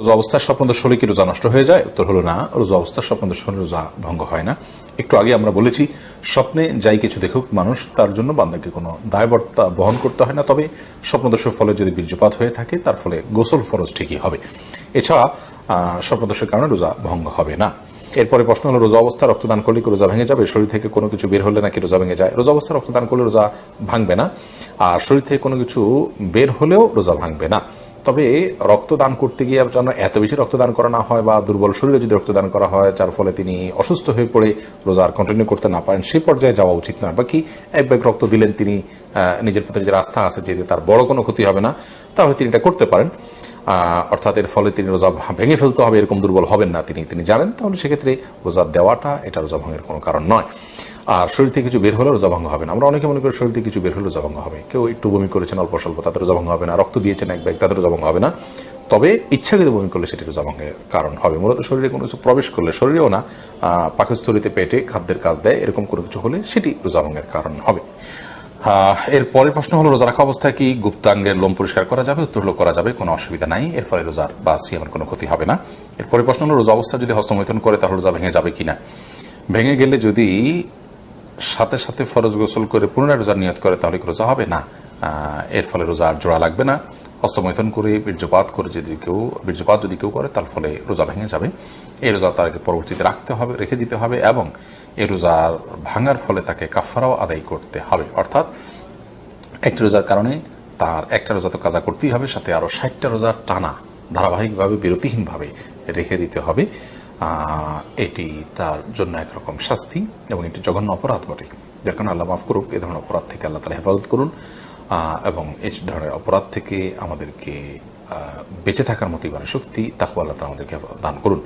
রোজা অবস্থায় স্বপ্নদোষ হলে কি রোজা নষ্ট হয়ে যায়? উত্তর হলো না, রোজা অবস্থায় স্বপ্নদোষ হলে রোজা ভঙ্গ হয় না। একটু আগে আমরা বলেছি স্বপ্নে যাই কিছু দেখুক মানুষ, তার জন্য বান্দাকে কোনো দায়বদ্ধতা বহন করতে হয় না। তবে স্বপ্নদোষের ফলে যদি বীর্যপাত হয়ে থাকে তার ফলে গোসল ফরজ ঠিকই হবে। এছাড়া স্বপ্নদোষের কারণে রোজা ভঙ্গ হবে না। এরপরে প্রশ্ন হলো, রোজা অবস্থা রক্তদান করলে কি রোজা ভেঙে যাবে? শরীর থেকে কোনো কিছু বের হলে নাকি রোজা ভেঙে যায়? রোজা অবস্থা রক্তদান করলে রোজা ভাঙবে না, আর শরীর থেকে কোনো কিছু বের হলেও রোজা ভাঙবে না। তবে রক্তদান করতে গিয়ে যেন এত বেশি রক্তদান করা না হয়, বা দুর্বল শরীরে যদি রক্তদান করা হয় যার ফলে তিনি অসুস্থ হয়ে পড়ে রোজা কন্টিনিউ করতে না পারেন, সেই পর্যায়ে যাওয়া উচিত নয়। বাকি এক ব্যাগ রক্ত দিলেন, তিনি নিজের প্রতি নিজের আস্থা আছে যে তার বড় কোনো ক্ষতি হবে না, তাহলে তিনি এটা করতে পারেন। অর্থাৎ এর ফলে তিনি রোজা ভেঙে ফেলতে হবে এরকম দুর্বল হবেন না তিনি জানেন, তাহলে সেক্ষেত্রে রোজা দেওয়াটা এটা রোজা ভঙ্গের কোনো কারণ নয়। আর শরীর থেকে কিছু বের হলে রোজা ভঙ্গ হবে না। আমরা অনেকে মনে করি শরীর থেকে কিছু বের হলে রোজা ভঙ্গ হবে। কেউ একটু বমি করেছেন অল্প স্বল্প, তাদের রোজা ভঙ্গ হবে না। রক্ত দিয়েছেন এক ব্যাগ, তাদের রোজা ভঙ্গ হবে না। তবে ইচ্ছাকৃত বমি করলে সেটি রোজা ভঙ্গের কারণ হবে। মূলত শরীরে কোনো কিছু প্রবেশ করলে, শরীরেও না, পাকস্থলীতে, পেটে খাদ্যের কাজ দেয়, এরকম কোনো কিছু হলে সেটি রোজা ভঙ্গের কারণ হবে। এর পরের প্রশ্ন হলো, রোজা রাখা অবস্থায় কি গুপ্তাঙ্গের লোম পরিষ্কার করা যাবে? উত্তর হলো করা যাবে, কোনো অসুবিধা নাই, এর ফলে রোজার বা সিয়ামের কোনো ক্ষতি হবে না। এরপরে প্রশ্ন হলো, রোজা অবস্থায় যদি হস্তমৈথুন করে তাহলে রোজা ভেঙে যাবে কিনা? ভেঙে গেলে যদি সাথে সাথে ফরজ গোসল করে পুনরায় রোজার নিয়ত করে তাহলে কি রোজা হবে? না, এর ফলে রোজা আর জোড়া লাগবে না। হস্তমৈথুন করে বীর্যপাত যদি কেউ করে তার ফলে রোজা ভেঙে যাবে। এই রোজা তাকে পরবর্তীতে রেখে দিতে হবে, এবং এই রোজার ভাঙার ফলে তাকে কাফারাও আদায় করতে হবে। অর্থাৎ একটি রোজার কারণে তার একটা রোজা তো কাজা করতেই হবে, সাথে আরো 60টা রোজার টানা ধারাবাহিকভাবে বিরতিহীনভাবে রেখে দিতে হবে। এটি তার জন্য একরকম শাস্তি, এবং এটি জঘন্য অপরাধ বটে। যার কারণে আল্লাহ মাফ করুক, এ ধরনের অপরাধ থেকে আল্লাহ তাআলা হেফাজত করুন, এবং এই ধরনের অপরাধ থেকে আমাদেরকে বেঁচে থাকার মতো শক্তি, তাকওয়া আল্লাহ তাআলা আমাদেরকে দান করুন।